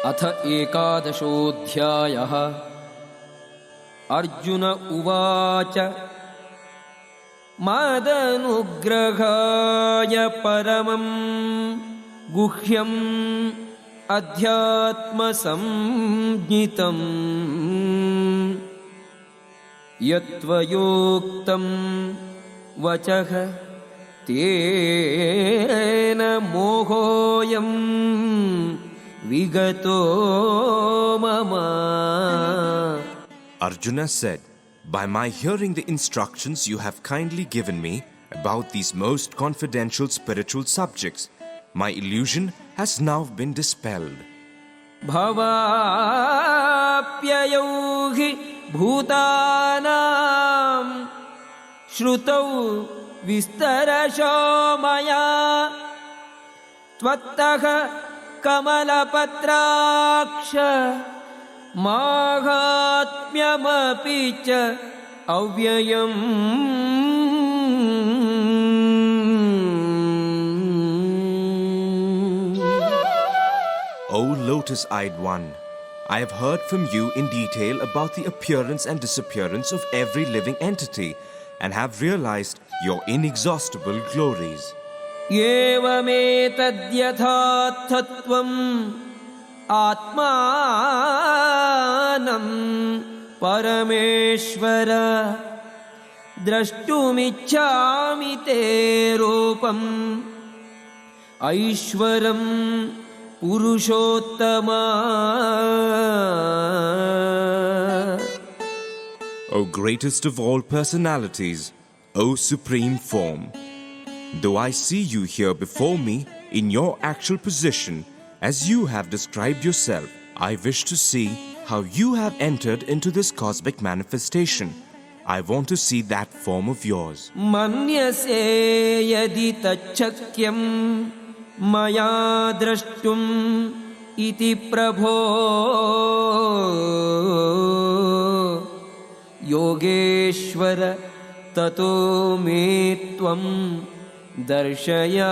अथ एकादशोऽध्यायः। अर्जुन उवाच मदनुग्रहाय परमं गुह्यम् अध्यात्मसंज्ञितम् यत्त्वयोक्तं वचः तेन मोहोऽयं विगतो मम. Arjuna said, "By my hearing the instructions you have kindly given me about these most confidential spiritual subjects, my illusion has now been dispelled." भवाप्ययौ हि भूतानां श्रुतौ विस्तरशो मया त्वत्तः कमलपत्राक्ष माहात्म्यमपि च अव्ययम्. O lotus-eyed one, I have heard from you in detail about the appearance and disappearance of every living entity and have realized your inexhaustible glories. एवमेतद्यथार्थत्वम् आत्मानं परमेश्वर द्रष्टुमिच्छामि ते रूपम् ऐश्वरं Purushottama. O greatest of all personalities, O supreme form, though I see you here before me in your actual position, as you have described yourself, I wish to see how you have entered into this cosmic manifestation. I want to see that form of yours. मन्यसे यदि तच्छक्यं मया द्रष्टुम् इति प्रभो योगेश्वर ततो मे त्वं दर्शयात्मानम्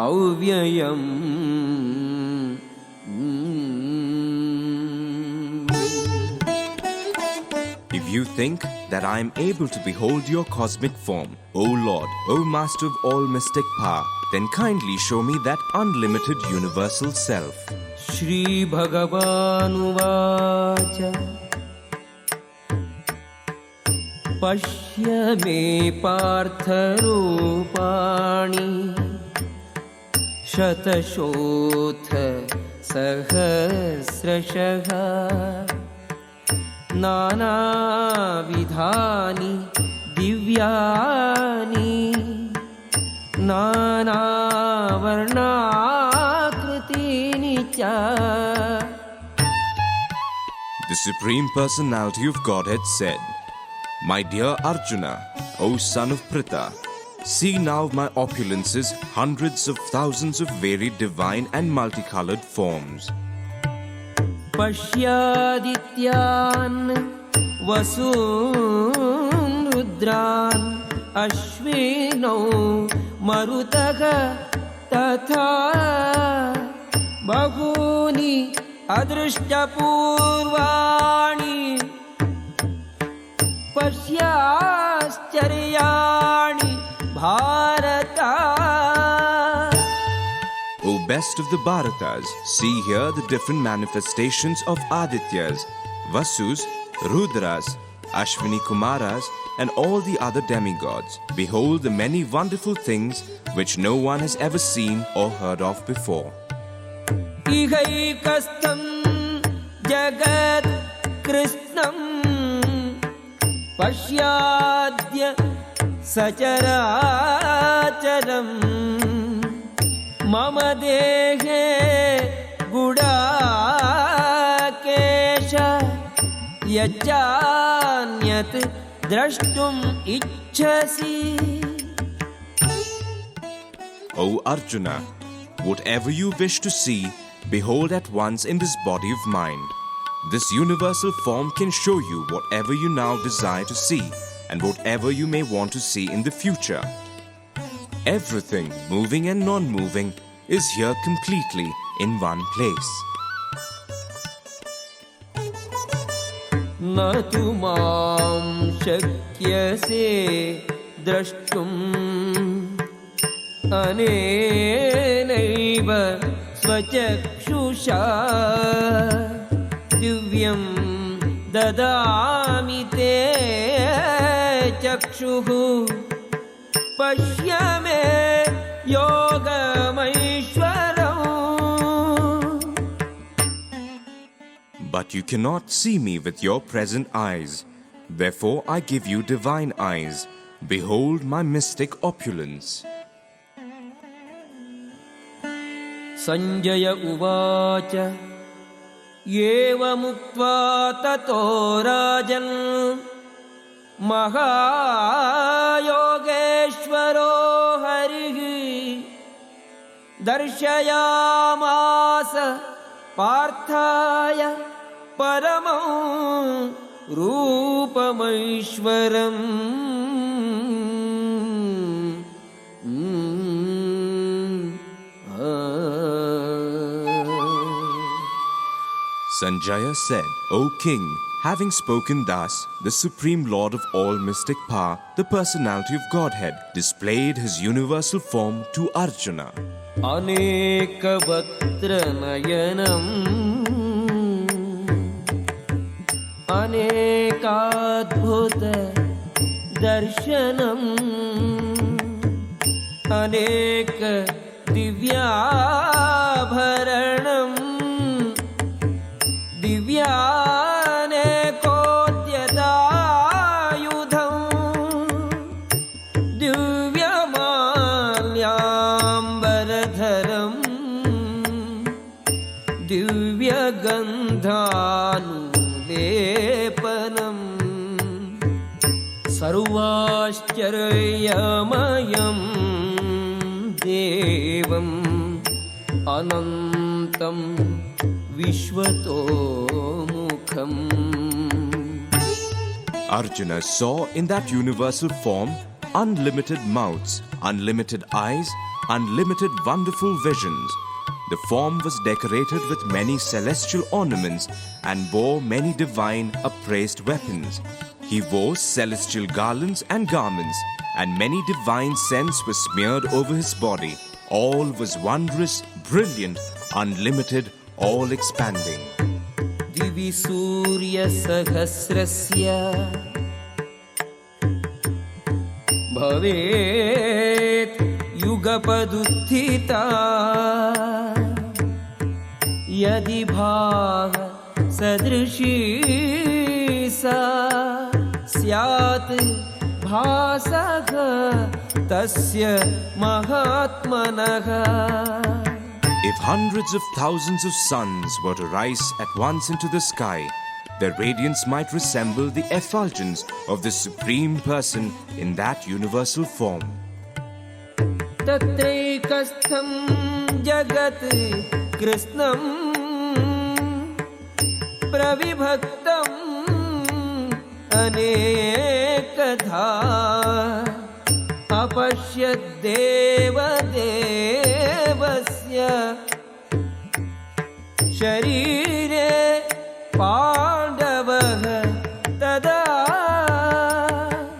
अव्ययम्. If you think that I am able to behold your cosmic form, O Lord, O Master of all mystic power, then kindly show me that unlimited universal self. Shri भगवानुवाच पश्य मे पार्थरूपाणि शतशोऽथ सहस्रशः नानाविधानि दिव्यानि नानावर्णाकृतीनि च. The Supreme Personality of Godhead said, "My dear Arjuna, O son of Pritha, see now my opulences, hundreds of thousands of varied divine and multicolored forms. पश्यादित्यान् वसून् रुद्रान् अश्विनौ मरुतः तथा बहूनि अदृष्टपूर्वाणि पश्याश्चर्याणि Bharata." O best of the Bharatas, see here the different manifestations of Adityas, Vasus, Rudras, Ashwini Kumaras, and all the other demigods. Behold the many wonderful things which no one has ever seen or heard of before. इहैकस्थं जगत् कृष्णं पश्याद्य सचराचरम् मम देहे गुडाकेश यच्चान्यत् द्रष्टुम् इच्छसि. O Arjuna, whatever you wish to see, behold at once in this body of mind. This universal form can show you whatever you now desire to see and whatever you may want to see in the future. Everything, moving and non-moving, is here completely in one place. न तु मां शक्यसे द्रष्टुम् अनेनैव स्वचक्षुषा दिव्यं ददामि ते चक्षुः पश्य मे योगमैश्वरम्. But you cannot see me with your present eyes. Therefore I give you divine eyes. Behold my mystic opulence. Sanjaya uvacha एवमुक्त्वा ततो राजन् महायोगेश्वरो हरिः दर्शयामास पार्थाय परमं रूपमैश्वरम्. Sanjaya said, O king, having spoken thus, the Supreme Lord of all mystic power, the personality of Godhead, displayed his universal form to Arjuna. अनेकवक्त्रनयनम् अनेकाद्भुत दर्शनम् अनेक दिव्याभरणम् दिव्यानेकोद्यतायुधम् दिव्यमाल्याम्बरधरम् दिव्यगन्धानुलेपनम् सर्वाश्चर्यमयं देवम् अनन्तं Vishwatomukham. Arjuna saw in that universal form unlimited mouths, unlimited eyes, unlimited wonderful visions. The form was decorated with many celestial ornaments and bore many divine upraised weapons. He wore celestial garlands and garments, and many divine scents were smeared over his body. All was wondrous, brilliant, unlimited, all expanding. Divi Surya Sahasrasya Bhavet Yugapaduthita Yadi Bhaga Sadrishi Sa Syat Bhasaga Tasya Mahatmanaga. If hundreds of thousands of suns were to rise at once into the sky, their radiance might resemble the effulgence of the Supreme Person in that universal form. Tatraikastham jagat krishnam pravibhaktam anekadha apashyad deva devasya sharire pandavah tada.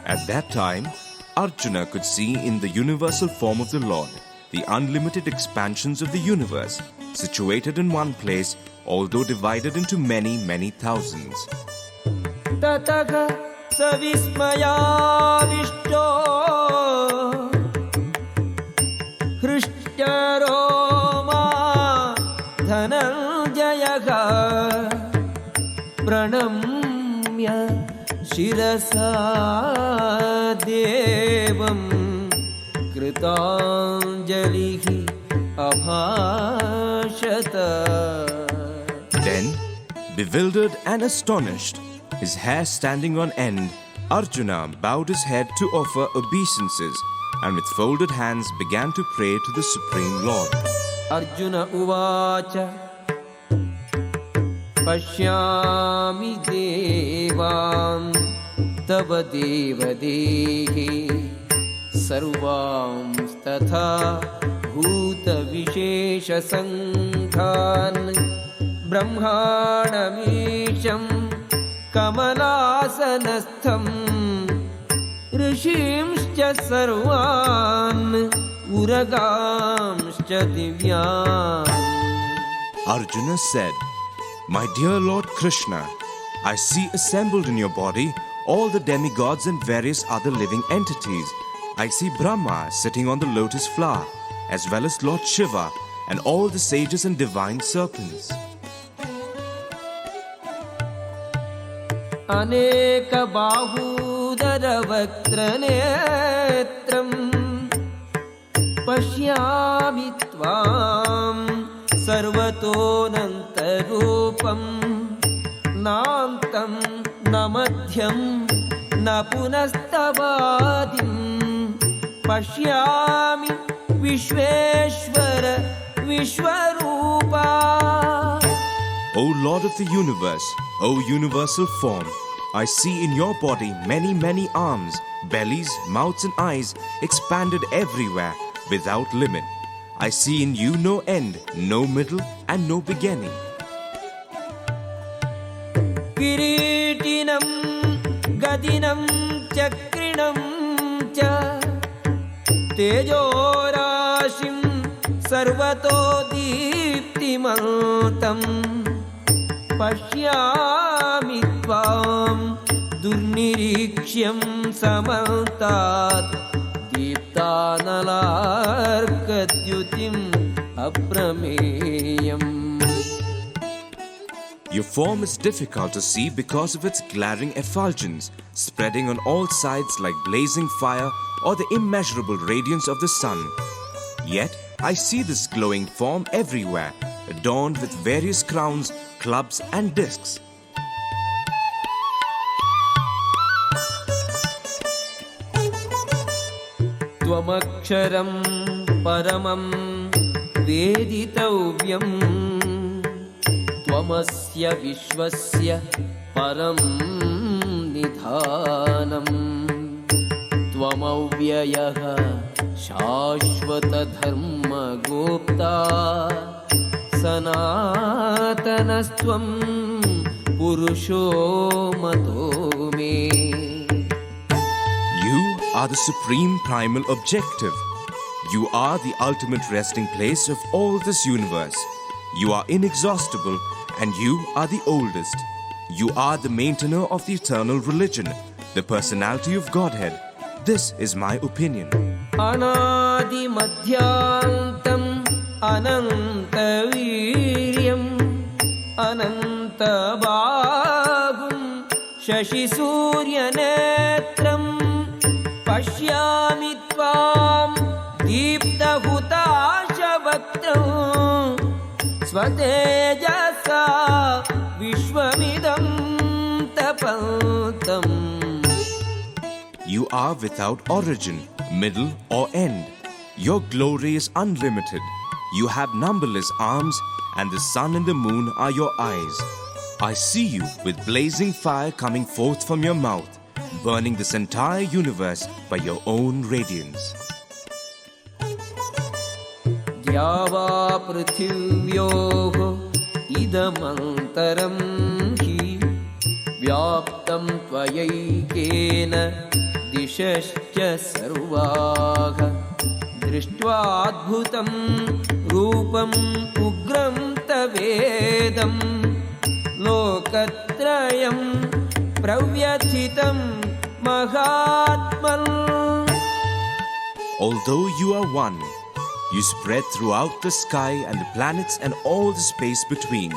At that time, Arjuna could see in the universal form of the Lord the unlimited expansions of the universe, situated in one place, although divided into many, many thousands. Tataha savismayavishto Hrishyaroma dhananjayaha pranamya shirasa devam kritanjalihi abhashata. Then, bewildered and astonished, his hair standing on end, Arjuna bowed his head to offer obeisances and with folded hands began to pray to the Supreme Lord. Arjuna uvacha Pashyami devam tava devadehi sarvam tatha bhuta विशेषसङ्घान् ब्रह्माणमीशं कमलासनस्थं ऋषींश्च सर्वान् उरगांश्च दिव्यान्. Arjuna said, "My dear Lord Krishna, I see assembled in your body all the demigods and various other living entities. I see Brahma sitting on the lotus flower, as well as Lord Shiva and all the sages and divine serpents." अनेकबाहूदरवक्त्रनेत्रं पश्यामि त्वां सर्वतोऽनन्तरूपं नान्तं न मध्यं न पुनस्तवादिं पश्यामि विश्वेश्वर विश्वरूपा. O Lord of the universe, O universal form, I see in your body many, many arms, bellies, mouths and eyes expanded everywhere without limit. I see in you no end, no middle and no beginning. किरीटिनं गदिनं चक्रिणं च तेजोराशिं सर्वतो दीप्तिमन्तं पश्यामि त्वां दुर्निरीक्ष्यं समन्तात् दीप्तानलार्कद्युतिम् अप्रमेयम्. Your form is difficult to see because of its glaring effulgence, spreading on all sides like blazing fire or the immeasurable radiance of the sun. Yet, I see this glowing form everywhere, adorned with various crowns, clubs and discs. त्वमक्षरं परमं वेदितव्यं त्वमस्य विश्वस्य परं निधानं त्वमव्ययः शाश्वतधर्मगोप्ता सनातनस्त्वं पुरुषो मतो मे. You are the supreme primal objective. You are the ultimate resting place of all this universe. You are inexhaustible and you are the oldest. You are the maintainer of the eternal religion, the personality of Godhead. This is my opinion. अनादिमध्यान्तम् अनन्तवीर्यम् अनन्तबाहुं शशिसूर्यनेत्रं पश्यामि त्वां दीप्तहुताशवक्त्रं स्वतेजसा विश्वमिदं तपन्तम्. You are without origin, middle or end. Your glory is unlimited. You have numberless arms and the sun and the moon are your eyes. I see you with blazing fire coming forth from your mouth, burning this entire universe by your own radiance. द्यावा पृथिव्योः इदमन्तरं हि व्याप्तं त्वयैकेन दिशश्च सर्वाः दृष्ट्वाद्भुतं रूपम् उग्रं तवेदं लोकत्रयं प्रव्यथितं महात्मन्. Although you are one, you spread throughout the sky and the planets and all the space between.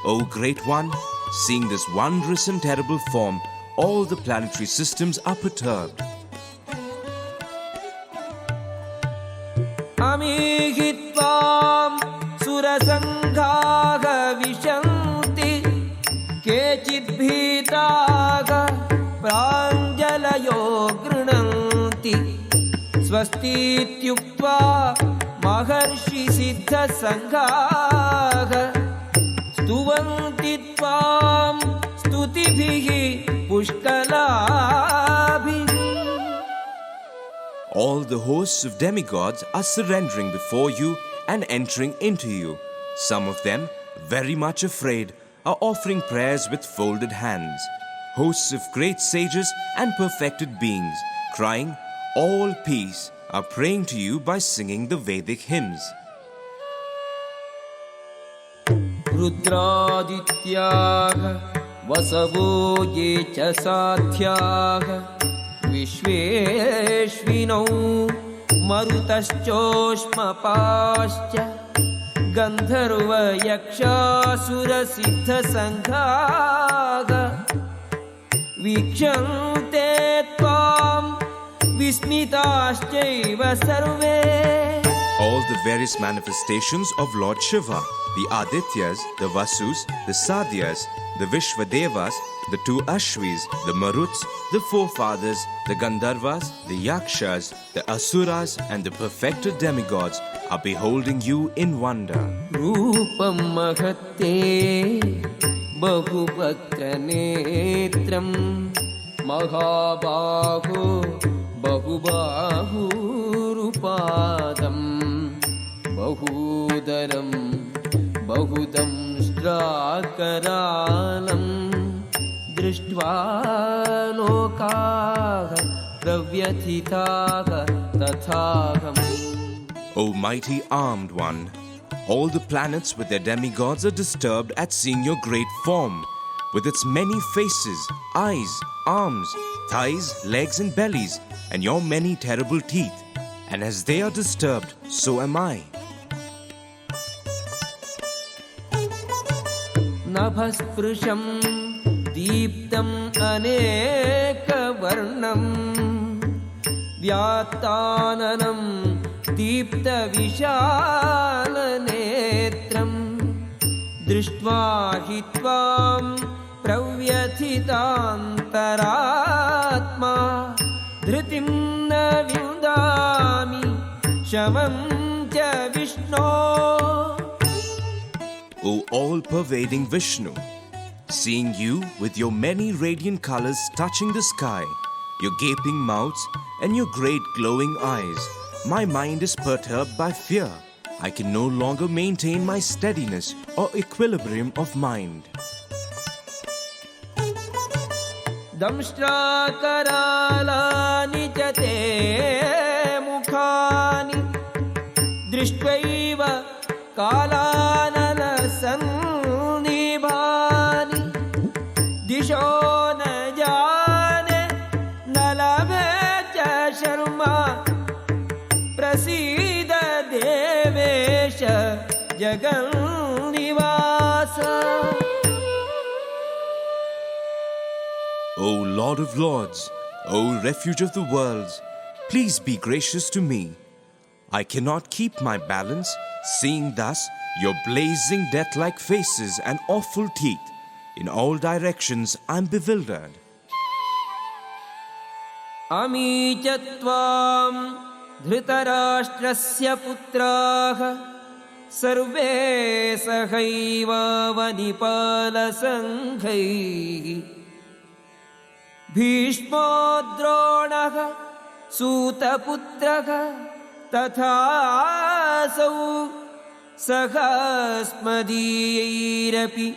O Great One, seeing this wondrous and terrible form, all the planetary systems are perturbed. अमीहि त्वां सुरसङ्घाः विशन्ति केचिद्भीताः प्राञ्जलयो गृह्णन्ति स्वस्तीत्युक्त्वा महर्षिसिद्धसङ्घाः स्तुवन्ति त्वां स्तुतिभिः पुष्कलाभिः. All the hosts of demigods are surrendering before you and entering into you. Some of them, very much afraid, are offering prayers with folded hands. Hosts of great sages and perfected beings, crying, "All peace," are praying to you by singing the Vedic hymns. रुद्रादित्याः वसवो ये च साध्याः विश्वेश्विनौ मरुतश्चोष्मपाश्च गन्धर्वयक्षासुरसिद्धसङ्घाः वीक्षन्ते त्वां विस्मिताश्चैव सर्वे. All the various manifestations of Lord Shiva, the Adityas, the Vasus, the Sadhyas, the Vishwadevas, the two Ashvis, the Maruts, the forefathers, the Gandharvas, the Yakshas, the Asuras, and the perfected demigods are beholding you in wonder. रूपं महत्ते बहुवक्त्रनेत्रं महाबाहो बहुबाहुरुपादं बहूदरं बहुदंष्ट्राकरालं दृष्ट्वा लोकाः प्रव्यथिताः तथाहम्. O mighty armed one, all the planets with their demigods are disturbed at seeing your great form, with its many faces, eyes, arms, thighs, legs and bellies, and your many terrible teeth. And as they are disturbed, so am I. नभस्पृशं दीप्तम् अनेकवर्णं व्यात्ताननं दीप्तविशालनेत्रं दृष्ट्वा हि त्वां प्रव्यथितान्तरात्मा धृतिं न विन्दामि शमं च विष्णो. O all-pervading Vishnu, seeing you with your many radiant colors touching the sky, your gaping mouths and your great glowing eyes, my mind is perturbed by fear. I can no longer maintain my steadiness or equilibrium of mind. दंष्ट्राकरालानि च ते मुखानि दृष्ट्वैव कालानलसन्निभानि दिशो न जाने न लभे च शर्मा प्रसीद देवेश जगन्निवास. O Lord of Lords, O Refuge of the worlds, please be gracious to me. I cannot keep my balance, seeing thus your blazing death-like faces and awful teeth. In all directions I'm bewildered. अमी च त्वां धृतराष्ट्रस्य पुत्राः सर्वे सहैवावनिपालसङ्घैः भीष्मो द्रोणः सूतपुत्रः तथासौ सहस्मदीयैरपि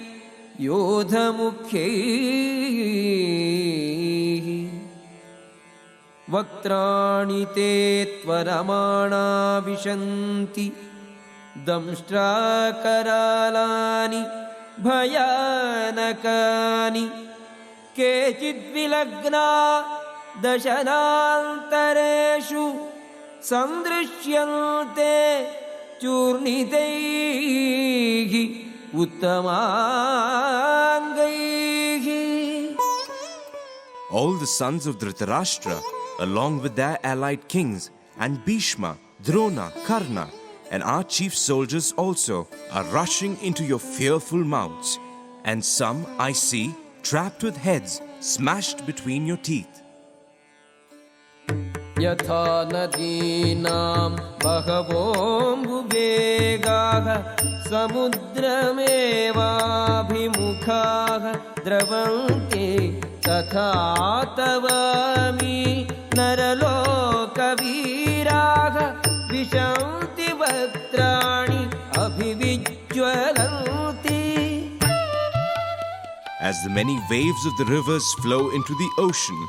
योधमुख्यैः वक्त्राणि ते त्वरमाणा विशन्ति दंष्ट्राकरालानि भयानकानि केचिद्विलग्ना दशनान्तरेषु सन्दृश्यन्ते चूर्णितैः उत्तमाङ्गैः. All the sons of Dhritarashtra, along with their allied kings, and Bhishma, Drona, Karna, and our chief soldiers also, are rushing into your fearful mouths, and some, I see, trapped with heads smashed between your teeth. यथा नदीनां बहवोऽम्बुवेगाः समुद्रमेवाभिमुखाः द्रवन्ते तथा तवामि नरलोकवीराः विशन्ति वक्त्राणि As the many waves of the rivers flow into the ocean,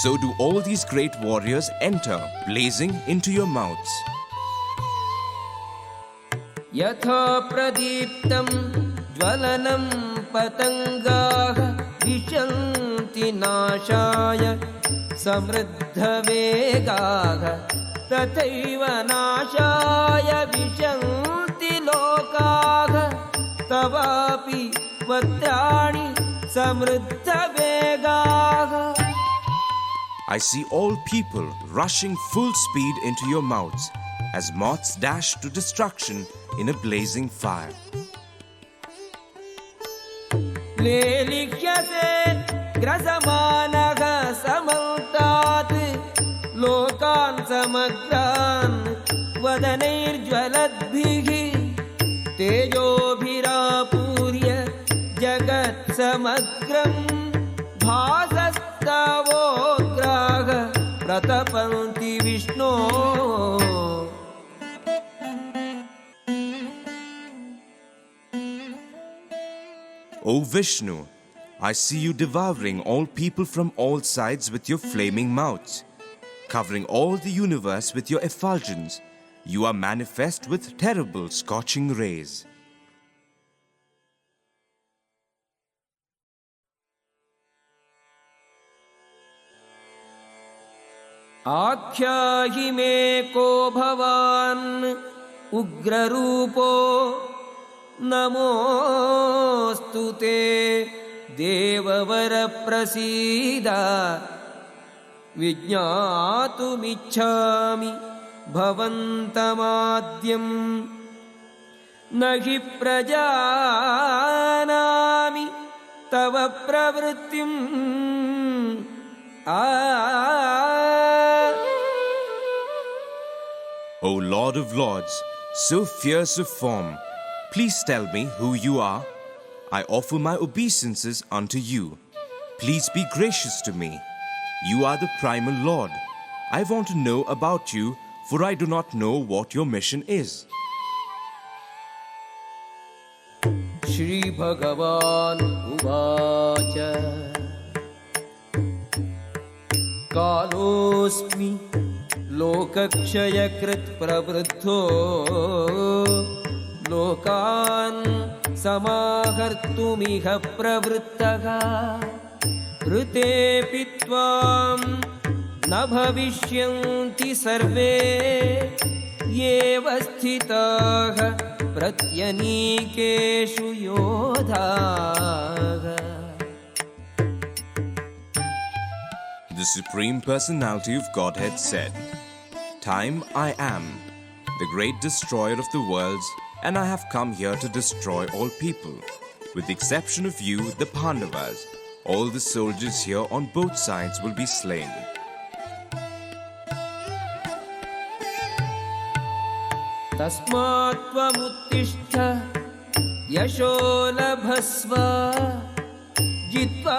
so do all these great warriors enter, blazing into your mouths. यथा प्रदीप्तं ज्वलनं पतङ्गाः विशन्ति नाशाय समृद्धवेगाः तथैव नाशाय विशन्ति लोकाः तवापि वक्त्राणि समृद्धवेगाः. I see all people rushing full speed into your mouths, as moths dash to destruction in a blazing fire. लेलिह्यसे ग्रसमानः समन्तात् लोकान् समग्रान् वदनैर्ज्वलद्भिः तेजोभिरापूर्य जगत्समग्रं भासस्तवोग्राः प्रतपन्ति विष्णो. O Vishnu, I see you devouring all people from all sides with your flaming mouths, covering all the universe with your effulgence. You are manifest with terrible scorching rays. आख्याहि मे को भवान् उग्ररूपो नमोऽस्तु ते देववर प्रसीद विज्ञातुमिच्छामि भवन्तमाद्यं न हि प्रजानामि तव प्रवृत्तिम्. O Lord of Lords, so fierce of form, please tell me who you are. I offer my obeisances unto you. Please be gracious to me. You are the primal Lord. I want to know about you, for I do not know what your mission is. Shri Bhagavan Uvacha Kalosmi Lokakshayakrit pravruddho Lokan Samahartumiha pravruttaha Ritepi tvam न भविष्यन्ति सर्वे येव स्थिताः प्रत्यनीकेषु योधाः. The Supreme Personality of Godhead said, Time I am, the great destroyer of the worlds, and I have come here to destroy all people. With the exception of you, the Pandavas, all the soldiers here on both sides will be slain. तस्मात् त्वमुत्तिष्ठ यशो लभस्व जित्वा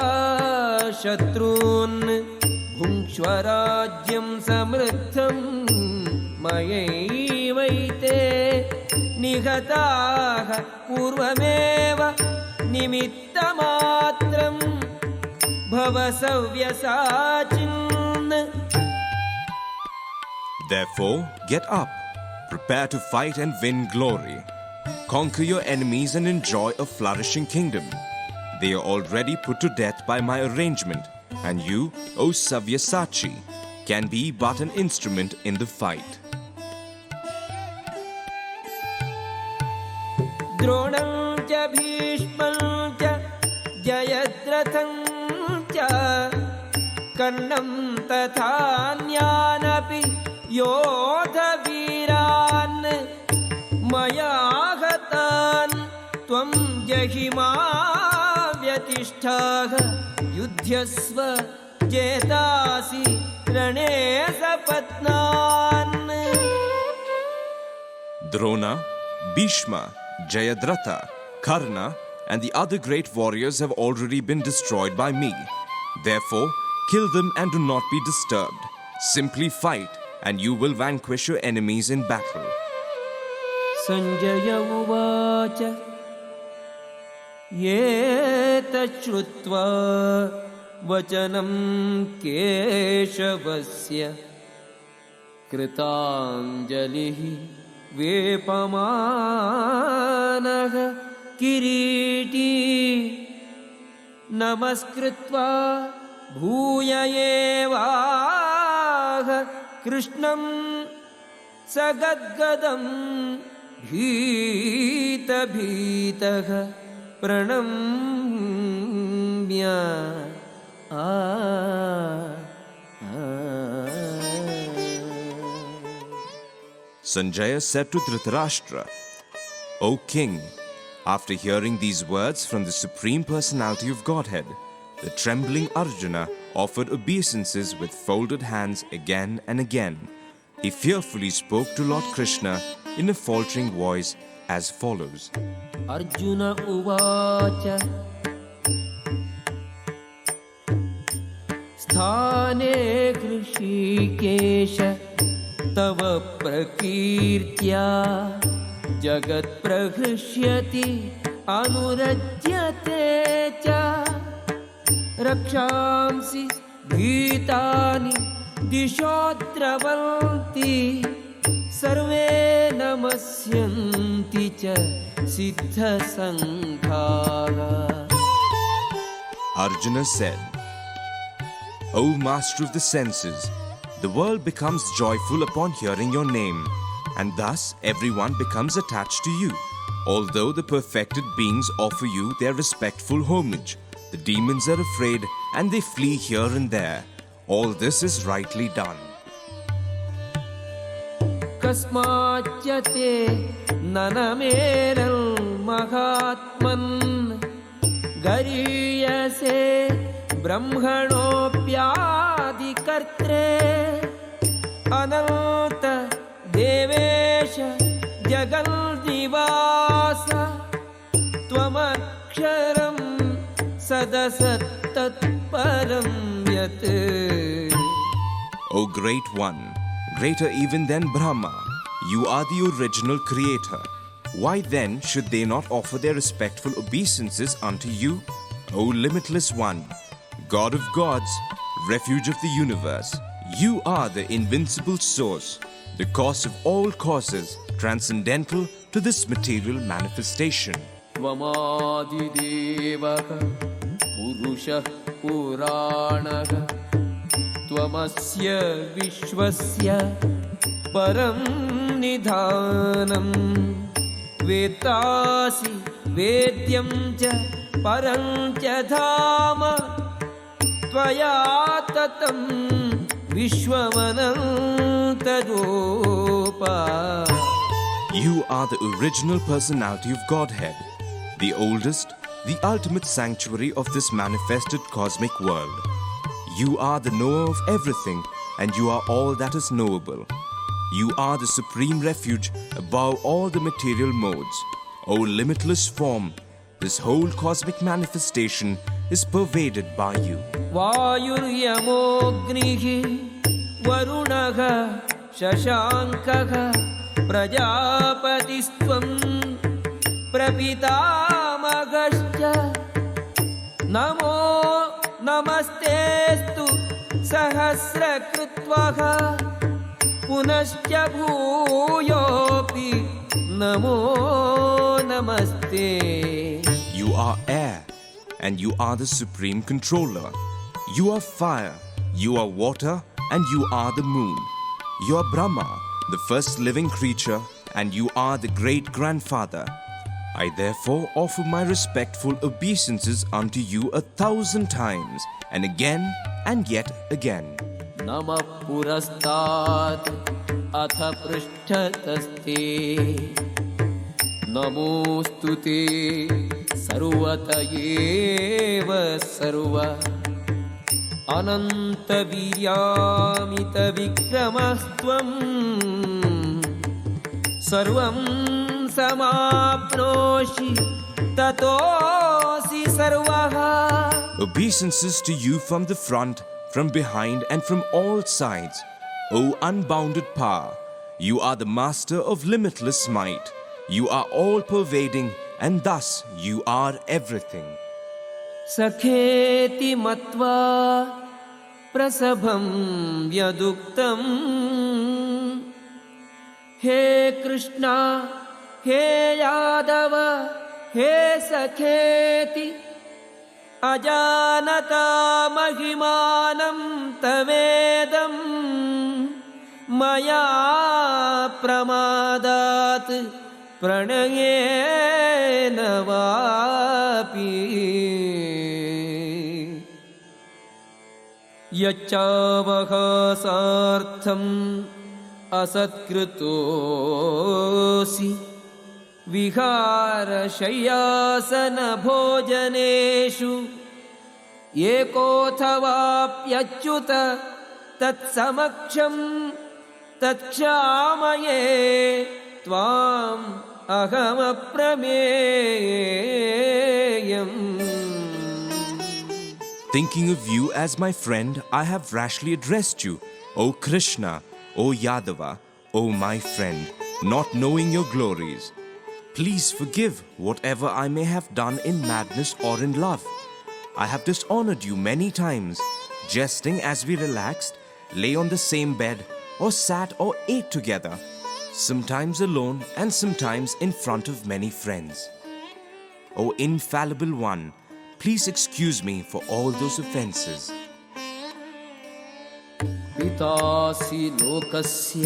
शत्रून् भुङ्क्ष्व राज्यं समृद्धं मयैवैते निहताः पूर्वमेव निमित्तमात्रं भव सव्यसाचिन्. Therefore, get up. Prepare to fight and win glory. Conquer your enemies and enjoy a flourishing kingdom. They are already put to death by my arrangement, and you, O Savyasachi, can be but an instrument in the fight. द्रोणं च भीष्मं च जयद्रथं च कर्णं तथान्यानपि योधवीरान् मया हतान् त्वं जहिमा व्यतिष्ठाः युध्यस्व जेतासि रणे सपत्नान्. Drona, Bhishma, Jayadratha, Karna, and the other great warriors have already been destroyed by me. Therefore, kill them and do not be disturbed. Simply fight, and you will vanquish your enemies in battle. Sanjaya Uvacha एतच्छ्रुत्वा वचनं केशवस्य कृताञ्जलिः वेपमानः किरीटी नमस्कृत्वा भूय एवाह कृष्णं सगद्गदं भीतभीतः प्रणम्य Sanjaya said to Dhritarashtra, O king, after hearing these words from the Supreme Personality of Godhead, the trembling Arjuna offered obeisances with folded hands again and again. He fearfully spoke to Lord Krishna in a faltering voice as follows. Arjuna uvacha sthane Hrishikesha tava prakirtya jagat prahrishyati anurajyate cha rakshamsi bhitani dishodravanti sarve namasyanti cha siddha sankhaha. Arjuna said, O master of the senses, the world becomes joyful upon hearing your name, and thus everyone becomes attached to you. Although the perfected beings offer you their respectful homage, the demons are afraid and they flee here and there. All this is rightly done. Kasmachyate nanameral mahatman gariyase brahmanopyadi kartre ananta devesha jagal nivasa tvamaksharam sadasat tatparam yat. O Great One, greater even than Brahma, you are the original creator. Why then should they not offer their respectful obeisances unto you? O Limitless One, God of gods, refuge of the universe, you are the invincible source, the cause of all causes, transcendental to this material manifestation. Tvamadidevaka Purushah Puranaha Tvamasya Vishwasya Param Nidhanam Vetasi Vedyam Cha Param Cha Dhama Tvaya Tatam Vishwamanantadopa. You are the original personality of Godhead, the oldest, the ultimate sanctuary of this manifested cosmic world. You are the knower of everything, and you are all that is knowable. You are the supreme refuge above all the material modes. O limitless form, this whole cosmic manifestation is pervaded by you. Vayuryamognihi Varunaha Shashankaha Prajapatisthvam Prapitamagashcha Namo Namastestu Sahasrakritvaha Punascha Bhuyopi Namo Namaste. You are air, and you are the supreme controller. You are fire, you are water, and you are the moon. You are Brahma, the first living creature, and you are the great-grandfather. I therefore offer my respectful obeisances unto you 1,000 times, and again and yet again. Namah purastat atha prishtataste Namostute sarvata eva sarva Ananta viryamita vikramastvam Sarvam samapnoshi tatosi sarvaha. Obeisances to you from the front, from behind, and from all sides. O unbounded power, you are the master of limitless might. You are all-pervading, and thus you are everything. सखेति मत्वा प्रसभं यदुक्तम् हे कृष्णा हे यादव हे सखेति अजानता महिमानं तवेदं मया प्रमादात् प्रणयेन वापि यच्चावकाशार्थम् असत्कृतोऽसि विहारशय्यासनभोजनेषु एकोऽथवाप्यच्युत तत्समक्षं तत्क्षामये त्वाम् अहमप्रमेयम्. Thinking of you as my friend, I have rashly addressed you, O Krishna, O Yadava, O my friend, not knowing your glories. Please forgive whatever I may have done in madness or in love. I have dishonored you many times, jesting as we relaxed, lay on the same bed, or sat or ate together, sometimes alone and sometimes in front of many friends. O infallible one, please excuse me for all those offenses. पितासि लोकस्य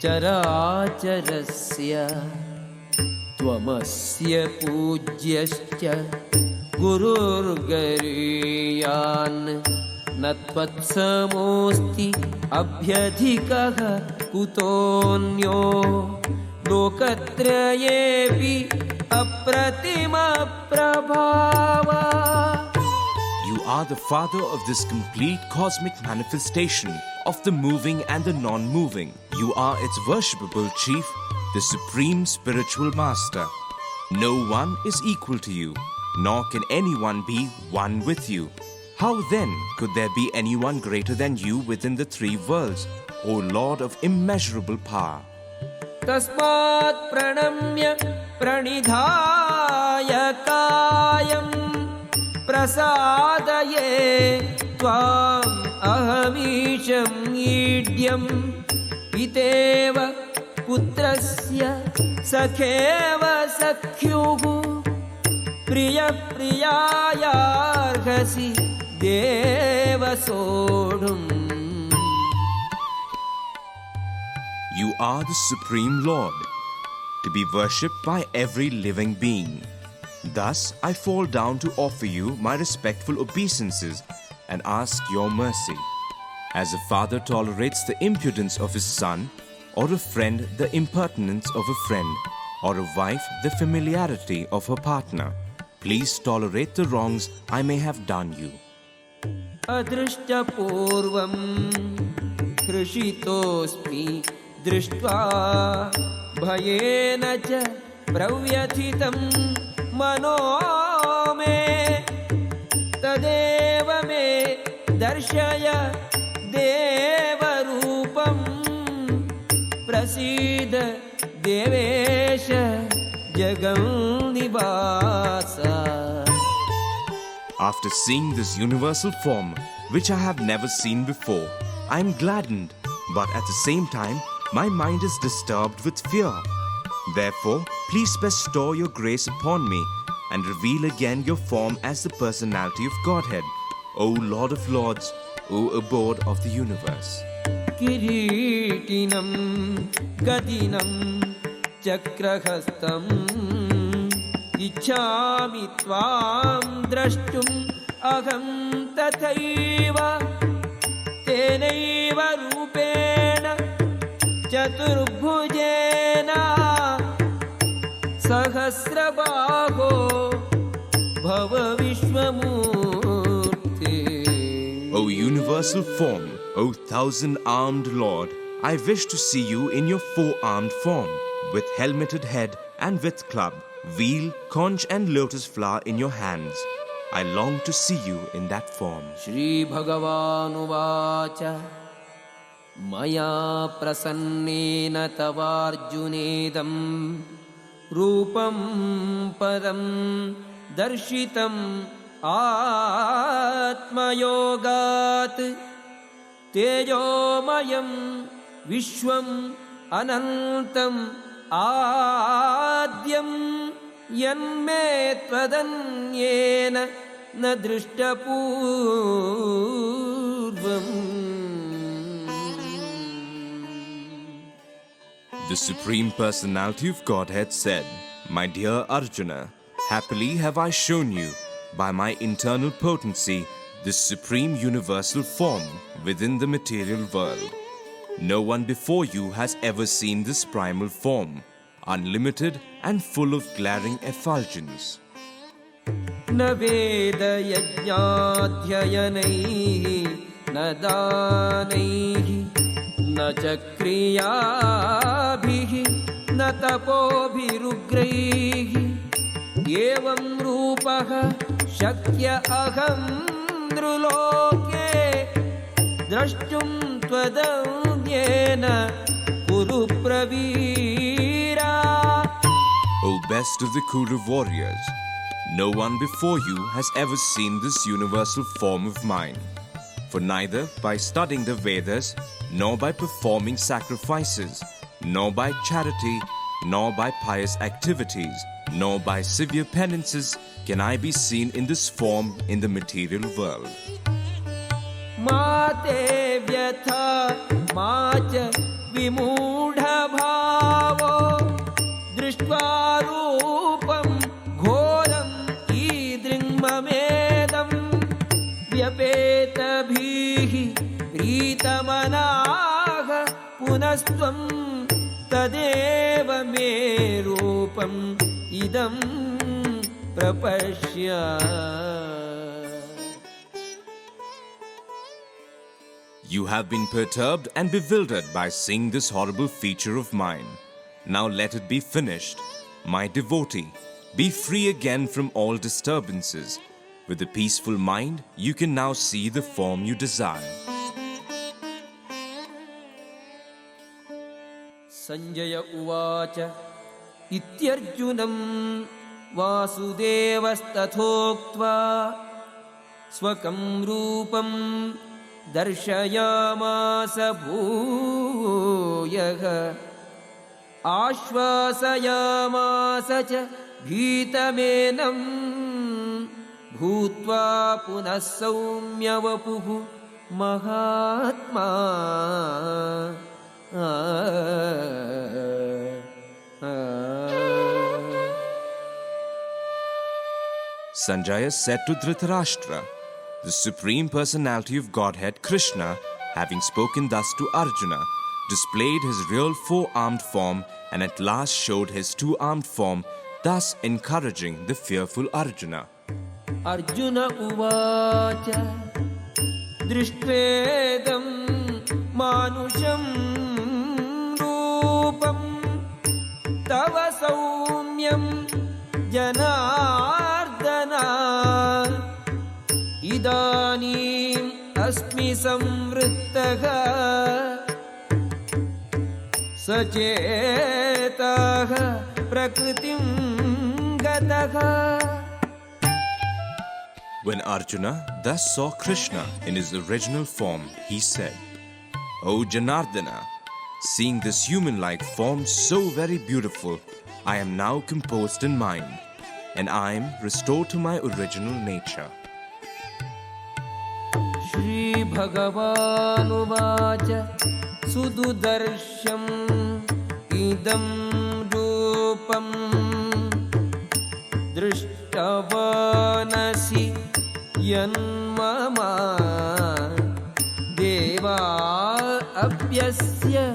चराचरस्य त्वमस्य पूज्यश्च गुरुर्गरीयान् न त्वत्समोऽस्ति अभ्यधिकः कुतोऽन्यो लोकत्रयेऽपि अप्रतिमप्रभावा. You are the Father of this complete cosmic manifestation of the moving and the non-moving. You are its worshipable chief, the supreme spiritual master. No one is equal to you, nor can anyone be one with you. How then could there be anyone greater than you within the three worlds, O Lord of immeasurable power? तस्मात् प्रणम्य प्रणिधाय कायं प्रसादये त्वाम् अहमीशं ईड्यं पितेव पुत्रस्य सखेव सख्युः प्रियप्रियायार्हसि देव सोढुम्. You are the Supreme Lord, to be worshipped by every living being. Thus, I fall down to offer you my respectful obeisances and ask your mercy. As a father tolerates the impudence of his son, or a friend the impertinence of a friend, or a wife the familiarity of her partner, please tolerate the wrongs I may have done you. अदृष्टपूर्वं हृषितोऽस्मि दृष्ट्वा भयेन च प्रव्यथितं मनो मे तदेव मे दर्शय देवरूपं प्रसीद देवेश जगन्निवास. After seeing this universal form, which I have never seen before, I am gladdened, but at the same time, my mind is disturbed with fear. Therefore, please bestow your grace upon me and reveal again your form as the personality of Godhead, O Lord of Lords, O abode of the universe. किरीटिनं गदिनं चक्रहस्तम् इच्छामि त्वां द्रष्टुम् अहं तथैव तेनैव रूपेण चतुर्भुजेन सहस्रबाहो भव विश्वमूर्ते. O universal form, O thousand-armed Lord, I wish to see you in your four-armed form, with helmeted head and with club, wheel, conch and lotus flower in your hands. I long to see you in that form. Shri Bhagavanuvacha Maya prasannena tavarjunedam रूपं पदं दर्शितम् आत्मयोगात् तेजोमयं विश्वम् अनन्तम् आद्यं यन्मे त्वदन्येन न दृष्टपूर्वम्. The Supreme Personality of Godhead said, "My dear Arjuna, happily have I shown you, by my internal potency, this supreme universal form within the material world. No one before you has ever seen this primal form, unlimited and full of glaring effulgence. न वेदयज्ञाध्ययनैः न दानैः न च क्रियाभिः न तपोभिरुग्रैः एवं रूपः शक्य अहं नृलोके द्रष्टुं त्वदन्येन कुरु Pravira." O best of the Kuru warriors, no one before you has ever seen this universal form of mine. For neither by studying the Vedas, nor by performing sacrifices, nor by charity, nor by pious activities, nor by severe penances can I be seen in this form in the material world. मा ते व्यथा मा च विमूढभावो दृष्ट्वा रूपं घोरं ईदृङ्ममेदं व्यपेतभिः प्रीतमनाः पुनस्त्वं तदेव मे रूपम् इदं प्रपश्य. You have been perturbed and bewildered by seeing this horrible feature of mine. Now let it be finished. My devotee, be free again from all disturbances. With a peaceful mind, you can now see the form you desire. Sanjaya उवाच इत्यर्जुनं वासुदेवस्तथोक्त्वा स्वकं रूपं दर्शयामास भूयः आश्वासयामास च भीतमेनं भूत्वा पुनः सौम्यवपुः महात्मा. Sanjaya said to Dhritarashtra, "The Supreme Personality of Godhead, Krishna, having spoken thus to Arjuna, displayed his real four-armed form and at last showed his two-armed form, thus encouraging the fearful Arjuna." Arjuna uvacha drishtvedam manusham रूपं तव सौम्यं जनार्दन इदानीम् अस्मि संवृत्तः सचेतः प्रकृतिं गतः. When Arjuna thus saw Krishna in his original form, he said, "O Janardana, seeing this human-like form so very beautiful, I am now composed in mind, and I am restored to my original nature." Shri Bhagavanuvāca Sududarsham idam rūpam drishtavanasi yanmama deva apyasya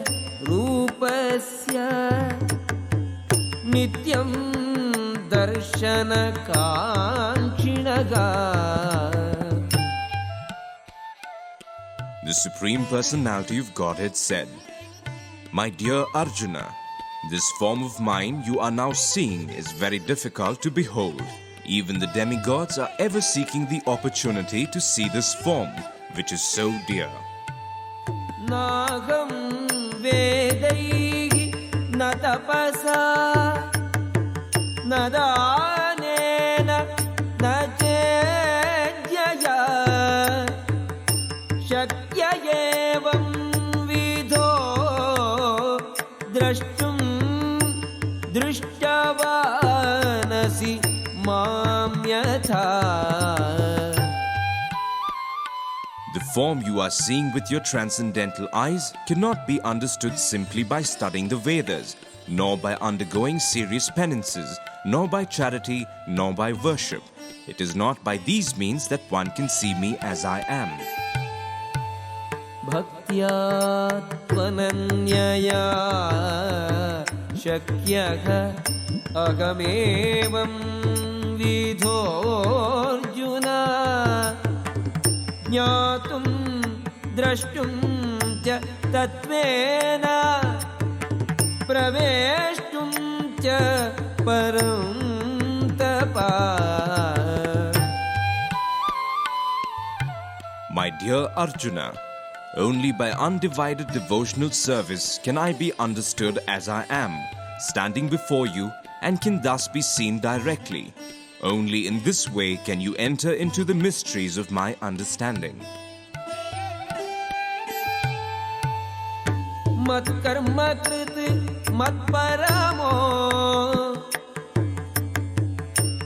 rūpasya nityam darshana kāṅkṣinaga. The Supreme Personality of Godhead said, "My dear Arjuna, this form of mine you are now seeing is very difficult to behold. Even the demigods are ever seeking the opportunity to see this form, which is so dear. Nāgam vedaihi na tapasa न दानेन न चेज्यया शक्य एवं विधो द्रष्टुं दृष्टवानसि मां यथा. The form you are seeing with your transcendental eyes cannot be understood simply by studying the Vedas, nor by undergoing serious penances, nor by charity, nor by worship. It is not by these means that one can see me as I am. Bhaktya tvananyaya shakyaha agamevam vidho Arjuna ज्ञातुं द्रष्टुं च तत्त्वेन प्रवेष्टुं च परं तपः. My dear Arjuna, only by undivided devotional service can I be understood as I am, standing before you, and can thus be seen directly. Only in this way can you enter into the mysteries of my understanding. Mat karma krit mat paramo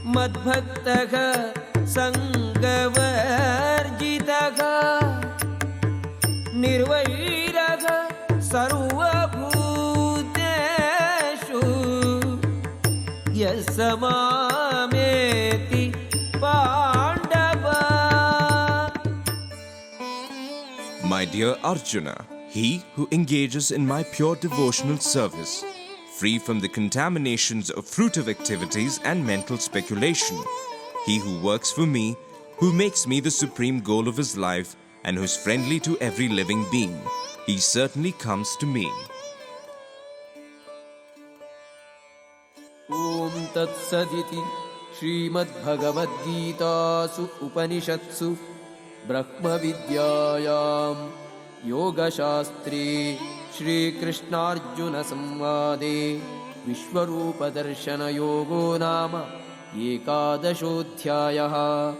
mat bhaktah sangavarjitah nirvairah sarvabhuteshu yasamameti pandava. My dear Arjuna, he who engages in my pure devotional service, free from the contaminations of fruitive activities and mental speculation, he who works for me, who makes me the supreme goal of his life, and who is friendly to every living being, he certainly comes to me. Om Tat Saditi Srimad Bhagavad Gitasu Upanishatsu Brahma Vidyayam Yoga Shastri Shri Krishnarjuna Samvade Vishwarupa Darshana Yogo Nama Ekadashodhyayaha.